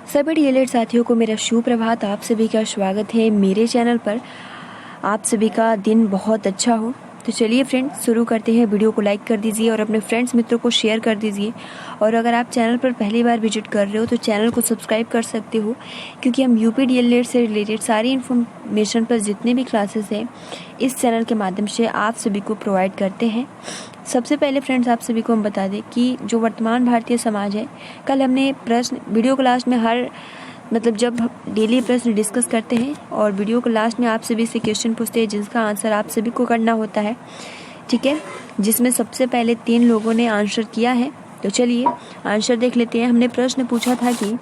सभी डीएलएड साथियों को मेरा शुभ प्रभात। आप सभी का स्वागत है मेरे चैनल पर। आप सभी का दिन बहुत अच्छा हो। तो चलिए फ्रेंड्स, शुरू करते हैं। वीडियो को लाइक कर दीजिए और अपने फ्रेंड्स मित्रों को शेयर कर दीजिए। और अगर आप चैनल पर पहली बार विजिट कर रहे हो तो चैनल को सब्सक्राइब कर सकते हो, क्योंकि हम यूपी डीएलएड से रिलेटेड सारी इन्फॉर्मेशन पर जितने भी क्लासेस हैं इस चैनल के माध्यम से आप सभी को प्रोवाइड करते हैं। सबसे पहले फ्रेंड्स, आप सभी को हम बता दें कि जो वर्तमान भारतीय समाज है, कल हमने प्रश्न वीडियो को लास्ट में जब डेली प्रश्न डिस्कस करते हैं और वीडियो को लास्ट में आप सभी से क्वेश्चन पूछते हैं जिसका आंसर आप सभी को करना होता है, ठीक है, जिसमें सबसे पहले 3 लोगों ने आंसर किया है। तो चलिए आंसर देख लेते हैं। हमने प्रश्न पूछा था कि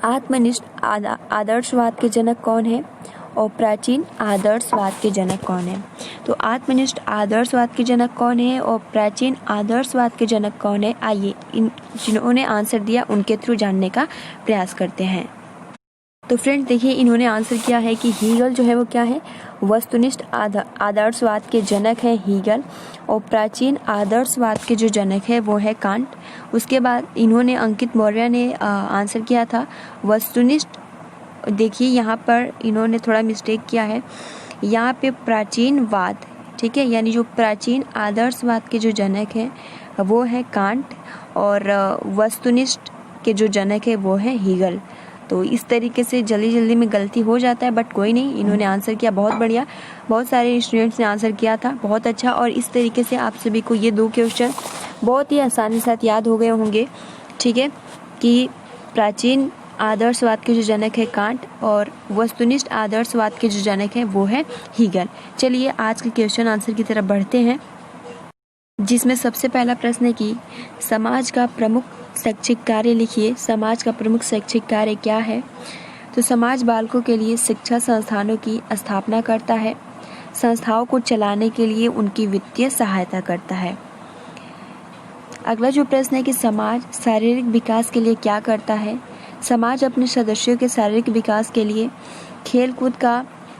आत्मनिष्ठ आदर्शवाद के जनक कौन है और प्राचीन आदर्शवाद के जनक कौन है। तो आत्मनिष्ठ आदर्शवाद के जनक कौन है और प्राचीन आदर्शवाद के जनक कौन है, आइए इन जिन्होंने आंसर दिया उनके थ्रू जानने का प्रयास करते हैं। तो फ्रेंड्स देखिए, इन्होंने आंसर किया है कि हीगल जो है वो क्या है, वस्तुनिष्ठ आदर्शवाद के जनक है हीगल, और प्राचीन आदर्शवाद के जो जनक है वो है कांट। उसके बाद इन्होंने अंकित मौर्य ने आंसर किया था वस्तुनिष्ठ। देखिए यहाँ पर इन्होंने थोड़ा मिस्टेक किया है, यहाँ पे प्राचीनवाद, ठीक है, यानी जो प्राचीन आदर्शवाद के जो जनक हैं वो है कांट और वस्तुनिष्ठ के जो जनक है वो है हीगल। तो इस तरीके से जल्दी में गलती हो जाता है, बट कोई नहीं, इन्होंने आंसर किया, बहुत बढ़िया। बहुत सारे स्टूडेंट्स ने आंसर किया था, बहुत अच्छा। और इस तरीके से आप सभी को ये 2 क्वेश्चन बहुत ही आसानी के साथ याद हो गए होंगे, ठीक है, कि प्राचीन आदर्शवाद के जो जनक है कांट और वस्तुनिष्ठ आदर्शवाद के जो जनक है वो है हीगल। चलिए आज के क्वेश्चन आंसर की तरफ बढ़ते हैं, जिसमें सबसे पहला प्रश्न है कि समाज का प्रमुख शैक्षिक कार्य लिखिए। समाज का प्रमुख शैक्षिक कार्य क्या है। तो समाज बालकों के लिए शिक्षा संस्थानों की स्थापना करता है, संस्थाओं को चलाने के लिए उनकी वित्तीय सहायता करता है। अगला जो प्रश्न है कि समाज शारीरिक विकास के लिए क्या करता है। समाज अपने सदस्यों के शारीरिक विकास के लिए खेलकूद का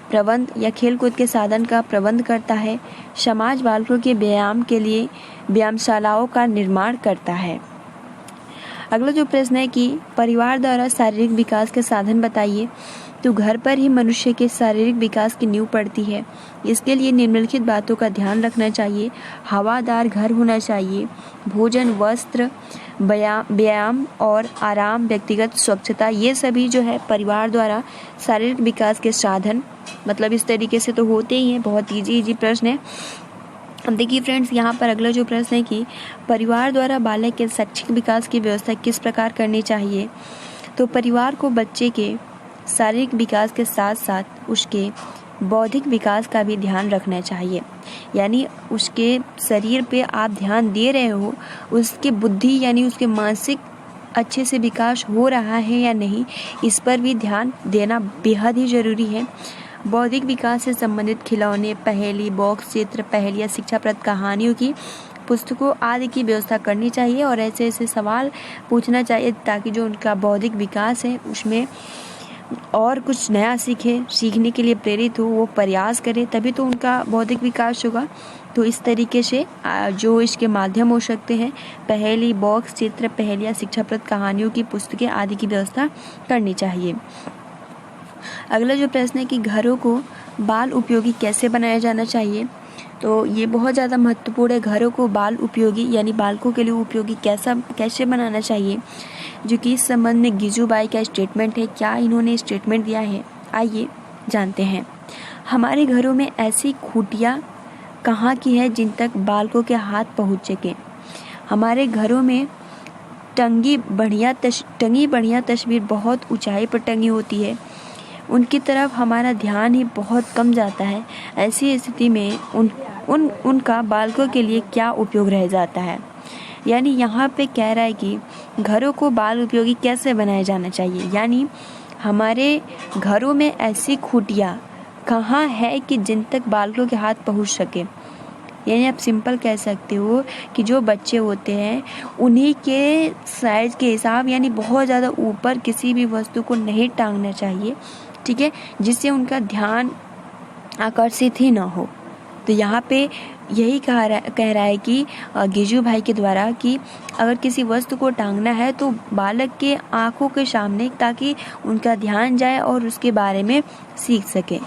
प्रबंध या खेलकूद के साधन का प्रबंध करता है। समाज बालकों के व्यायाम के लिए व्यायामशालाओं का निर्माण करता है। अगला जो प्रश्न है कि परिवार द्वारा शारीरिक विकास के साधन बताइए। तो घर पर ही मनुष्य के शारीरिक विकास की नींव पड़ती है। इसके लिए निम्नलिखित बातों का ध्यान रखना चाहिए। हवादार घर होना चाहिए, भोजन, वस्त्र, व्यायाम और आराम, व्यक्तिगत स्वच्छता, ये सभी जो है परिवार द्वारा शारीरिक विकास के साधन, इस तरीके से तो होते ही हैं। बहुत इजी प्रश्न है। अब देखिए फ्रेंड्स, यहाँ पर अगला जो प्रश्न है कि परिवार द्वारा बालक के शैक्षिक विकास की व्यवस्था किस प्रकार करनी चाहिए। तो परिवार को बच्चे के शारीरिक विकास के साथ साथ उसके बौद्धिक विकास का भी ध्यान रखना चाहिए। यानी उसके शरीर पे आप ध्यान दे रहे हो, उसके बुद्धि यानी उसके मानसिक अच्छे से विकास हो रहा है या नहीं, इस पर भी ध्यान देना बेहद ही ज़रूरी है। बौद्धिक विकास से संबंधित खिलौने, पहेली, बॉक्स चित्र, पहेलियाँ, शिक्षाप्रद कहानियों की पुस्तकों आदि की व्यवस्था करनी चाहिए और ऐसे सवाल पूछना चाहिए ताकि जो उनका बौद्धिक विकास है उसमें और कुछ नया सीखने के लिए प्रेरित हो, वो प्रयास करे, तभी तो उनका बौद्धिक विकास होगा। तो इस तरीके से जो इसके माध्यम हो सकते हैं, पहेली, बॉक्स चित्र, पहेलियाँ, शिक्षाप्रद कहानियों की पुस्तकें आदि की व्यवस्था करनी चाहिए। अगला जो प्रश्न है कि घरों को बाल उपयोगी कैसे बनाया जाना चाहिए। तो ये बहुत ज़्यादा महत्वपूर्ण है। घरों को बाल उपयोगी यानी बालकों के लिए उपयोगी कैसे बनाना चाहिए, जो कि इस संबंध में गिजूबाई का स्टेटमेंट है। क्या इन्होंने स्टेटमेंट दिया है, आइए जानते हैं। हमारे घरों में ऐसी खूंटियाँ कहाँ की है जिन तक बालकों के हाथ पहुँच सके। हमारे घरों में टंगी बढ़िया तस्वीर बहुत ऊंचाई पर टंगी होती है, उनकी तरफ हमारा ध्यान ही बहुत कम जाता है। ऐसी स्थिति में उनका बालकों के लिए क्या उपयोग रह जाता है। यानी यहाँ पे कह रहा है कि घरों को बाल उपयोगी कैसे बनाया जाना चाहिए। यानी हमारे घरों में ऐसी खूंटियाँ कहाँ है कि जिन तक बालकों के हाथ पहुँच सके। यानी आप सिंपल कह सकते हो कि जो बच्चे होते हैं उन्हीं के साइज के हिसाब, यानी बहुत ज़्यादा ऊपर किसी भी वस्तु को नहीं टांगना चाहिए, ठीक है, जिससे उनका ध्यान आकर्षित ही ना हो। तो यहाँ पे यही कह रहा है कि गिजू भाई के द्वारा कि अगर किसी वस्तु को टांगना है तो बालक के आंखों के सामने, ताकि उनका ध्यान जाए और उसके बारे में सीख सके।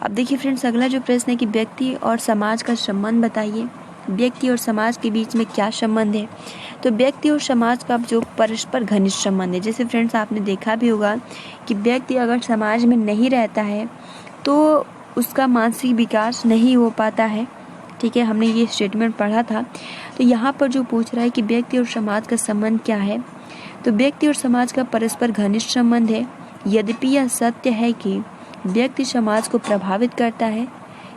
अब देखिए फ्रेंड्स, अगला जो प्रश्न है कि व्यक्ति और समाज का संबंध बताइए। व्यक्ति और समाज के बीच में क्या संबंध है? तो व्यक्ति और समाज का जो परस्पर घनिष्ठ संबंध है। जैसे फ्रेंड्स आपने देखा भी होगा कि व्यक्ति अगर समाज में नहीं रहता है तो उसका मानसिक विकास नहीं हो पाता है। ठीक है, हमने ये स्टेटमेंट पढ़ा था। तो यहाँ पर जो पूछ रहा है कि व्यक्ति और समाज का संबंध क्या है, तो व्यक्ति और समाज का परस्पर घनिष्ठ संबंध है। यद्यपि यह सत्य है कि व्यक्ति समाज को प्रभावित करता है,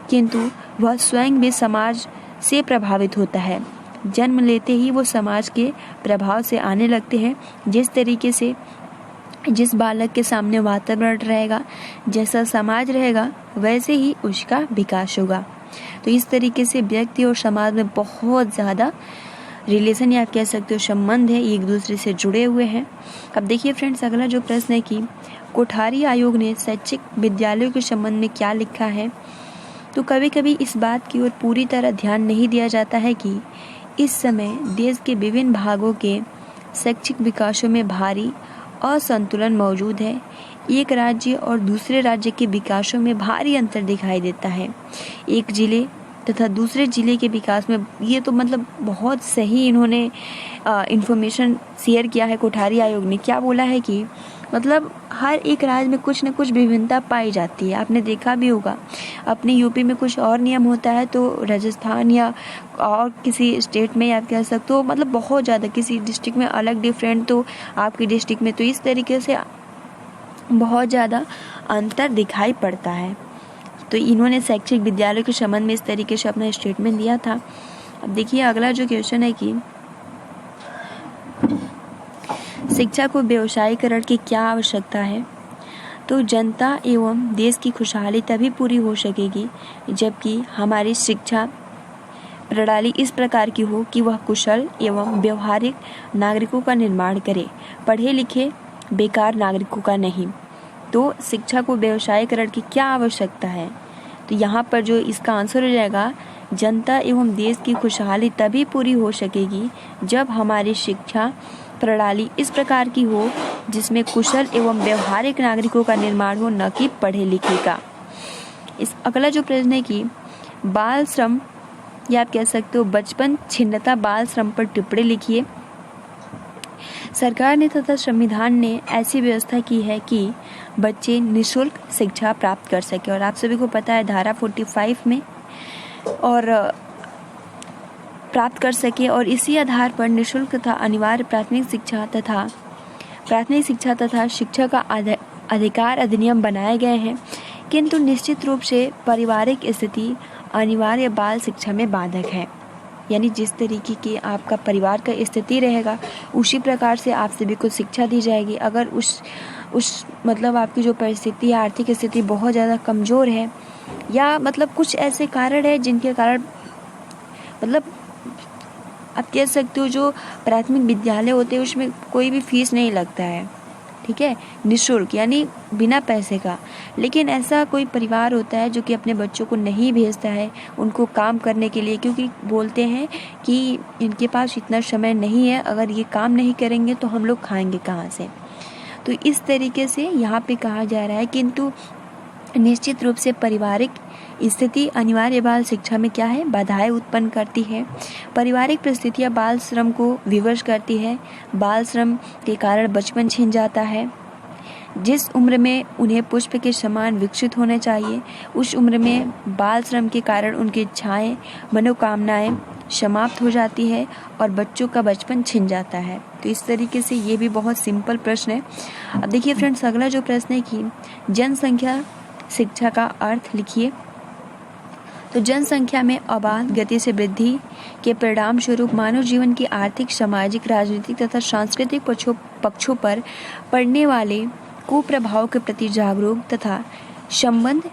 किंतु वह स्वयं भी समाज से प्रभावित होता है। जन्म लेते ही वो समाज के प्रभाव से आने लगते हैं। जिस तरीके से जिस बालक के सामने वातावरण रहेगा, जैसा समाज रहेगा, वैसे ही उसका विकास होगा। तो इस तरीके से व्यक्ति और समाज में बहुत ज़्यादा रिलेशन या कह सकते हो संबंध है, एक दूसरे से जुड़े हुए हैं। अब देखिए फ्रेंड्स, अगला जो प्रश्न है कि कोठारी आयोग ने शैक्षिक विद्यालयों के संबंध में क्या लिखा है। तो कभी कभी इस बात की ओर पूरी तरह ध्यान नहीं दिया जाता है कि इस समय देश के विभिन्न भागों के शैक्षिक विकासों में भारी असंतुलन मौजूद है। एक राज्य और दूसरे राज्य के विकासों में भारी अंतर दिखाई देता है। एक जिले तथा दूसरे जिले के विकास में, ये तो मतलब बहुत सही इन्होंने इंफॉर्मेशन शेयर किया है। कोठारी आयोग ने क्या बोला है कि मतलब हर एक राज्य में कुछ न कुछ विभिन्नता पाई जाती है। आपने देखा भी होगा, अपने यूपी में कुछ और नियम होता है तो राजस्थान या और किसी स्टेट में आप कह सकते हो मतलब बहुत ज़्यादा, किसी डिस्ट्रिक्ट में अलग डिफरेंट, तो आपकी डिस्ट्रिक्ट में, तो इस तरीके से बहुत ज़्यादा अंतर दिखाई पड़ता है। तो इन्होंने शैक्षिक विद्यालयों के संबंध में इस तरीके से अपना स्टेटमेंट दिया था। अब देखिए अगला जो क्वेश्चन है कि शिक्षा को व्यवसायीकरण की क्या आवश्यकता है। तो जनता एवं देश की खुशहाली तभी पूरी हो सकेगी जबकि हमारी शिक्षा प्रणाली इस प्रकार की हो कि वह कुशल एवं व्यवहारिक नागरिकों का निर्माण करे, पढ़े लिखे बेकार नागरिकों का नहीं। तो शिक्षा को व्यवसायीकरण की क्या आवश्यकता है, तो यहाँ पर जो इसका आंसर हो जाएगा, जनता एवं देश की खुशहाली तभी पूरी हो सकेगी जब हमारी शिक्षा प्रणाली इस प्रकार की हो जिसमें कुशल एवं व्यवहारिक नागरिकों का निर्माण हो, न कि पढ़े लिखे का। इस अगला जो प्रश्न है कि बाल श्रम या आप कह सकते हो बचपन छिन्नता बाल श्रम पर टिप्पणी लिखिए। सरकार ने तथा संविधान ने ऐसी व्यवस्था की है कि बच्चे निःशुल्क शिक्षा प्राप्त कर सके, और आप सभी को पता है धारा 45 में और प्राप्त कर सके, और इसी आधार पर निःशुल्क तथा अनिवार्य प्राथमिक शिक्षा तथा शिक्षा का अधिकार अधिनियम बनाए गए हैं। किंतु निश्चित रूप से पारिवारिक स्थिति अनिवार्य बाल शिक्षा में बाधक है। यानी जिस तरीके की आपका परिवार का स्थिति रहेगा उसी प्रकार से आप सभी को शिक्षा दी जाएगी। अगर उस मतलब आपकी जो परिस्थिति आर्थिक स्थिति बहुत ज़्यादा कमज़ोर है, या मतलब कुछ ऐसे कारण है जिनके कारण मतलब आप कह सकते हो जो प्राथमिक विद्यालय होते हैं उसमें कोई भी फीस नहीं लगता है, ठीक है, निःशुल्क यानी बिना पैसे का। लेकिन ऐसा कोई परिवार होता है जो कि अपने बच्चों को नहीं भेजता है उनको काम करने के लिए, क्योंकि बोलते हैं कि इनके पास इतना समय नहीं है, अगर ये काम नहीं करेंगे तो हम लोग खाएंगे कहाँ से। तो इस तरीके से यहाँ पे कहा जा रहा है किंतु निश्चित रूप से पारिवारिक स्थिति अनिवार्य बाल शिक्षा में क्या है, बाधाएं उत्पन्न करती है। पारिवारिक परिस्थितियाँ बाल श्रम को विवश करती है। बाल श्रम के कारण बचपन छिन जाता है। जिस उम्र में उन्हें पुष्प के समान विकसित होना चाहिए उस उम्र में बाल श्रम के कारण उनकी इच्छाएं मनोकामनाएं समाप्त हो जाती है और बच्चों का बचपन छिन जाता है। तो इस तरीके से ये भी बहुत सिंपल प्रश्न है। अब देखिए फ्रेंड्स, अगला जो प्रश्न है कि जनसंख्या शिक्षा का अर्थ लिखिए। तो जनसंख्या में अबाध गति से वृद्धि के परिणाम स्वरूप मानव जीवन की आर्थिक, सामाजिक, राजनीतिक तथा सांस्कृतिक पक्षों पर पड़ने वाले कुप्रभाव के प्रति जागरूक तथा संबंध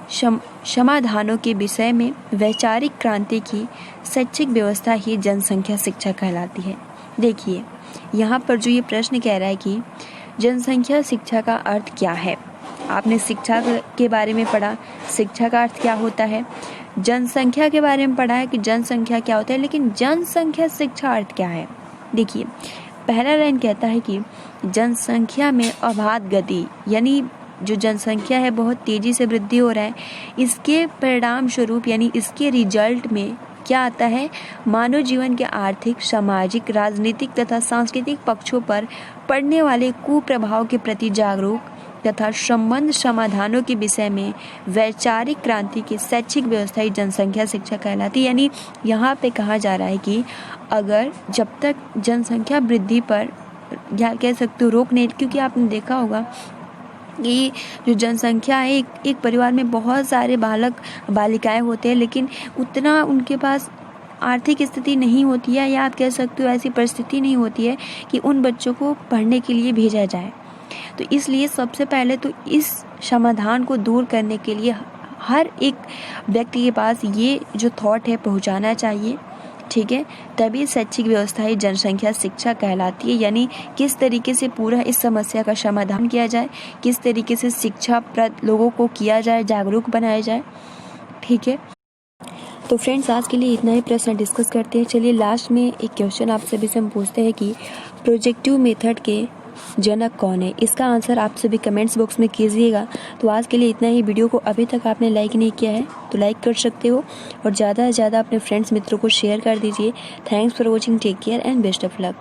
समाधानों के विषय में वैचारिक क्रांति की शैक्षिक व्यवस्था ही जनसंख्या शिक्षा कहलाती है। देखिए यहाँ पर जो ये प्रश्न कह रहा है कि जनसंख्या शिक्षा का अर्थ क्या है, आपने शिक्षा के बारे में पढ़ा, शिक्षा का अर्थ क्या होता है। जनसंख्या के बारे में पढ़ा है कि जनसंख्या क्या होता है, लेकिन जनसंख्या शिक्षा अर्थ क्या है। देखिए, पहला लाइन कहता है कि जनसंख्या में अबाध गति, यानी जो जनसंख्या है बहुत तेजी से वृद्धि हो रहा है, इसके परिणाम स्वरूप यानी इसके रिजल्ट में क्या आता है, मानव जीवन के आर्थिक, सामाजिक, राजनीतिक तथा सांस्कृतिक पक्षों पर पड़ने वाले कुप्रभाव के प्रति जागरूक तथा संबंध समाधानों के विषय में वैचारिक क्रांति की शैक्षिक व्यवस्था ही जनसंख्या शिक्षा कहलाती है। यानी यहाँ पे कहा जा रहा है कि अगर जब तक जनसंख्या वृद्धि पर या कह सकते हो रोक नहीं, क्योंकि आपने देखा होगा कि जो जनसंख्या है, एक परिवार में बहुत सारे बालक बालिकाएं होते हैं, लेकिन उतना उनके पास आर्थिक स्थिति नहीं होती है, या आप कह सकते हो ऐसी परिस्थिति नहीं होती है कि उन बच्चों को पढ़ने के लिए भेजा जाए। तो इसलिए सबसे पहले तो इस समाधान को दूर करने के लिए हर एक व्यक्ति के पास ये जो थॉट है पहुंचाना चाहिए, ठीक है। तभी शैक्षिक व्यवस्था ही जनसंख्या शिक्षा कहलाती है। यानी किस तरीके से पूरा इस समस्या का समाधान किया जाए, किस तरीके से शिक्षा प्रद लोगों को किया जाए, जागरूक बनाया जाए, ठीक है। तो फ्रेंड्स, आज के लिए इतना ही प्रश्न डिस्कस करते हैं। चलिए लास्ट में एक क्वेश्चन आप सभी से हम पूछते हैं कि प्रोजेक्टिव मेथड के जनक कौन है। इसका आंसर आप सभी कमेंट्स बॉक्स में कीजिएगा। तो आज के लिए इतना ही। वीडियो को अभी तक आपने लाइक नहीं किया है तो लाइक कर सकते हो, और ज़्यादा से ज़्यादा अपने फ्रेंड्स मित्रों को शेयर कर दीजिए। Thanks for watching, take care and best of luck.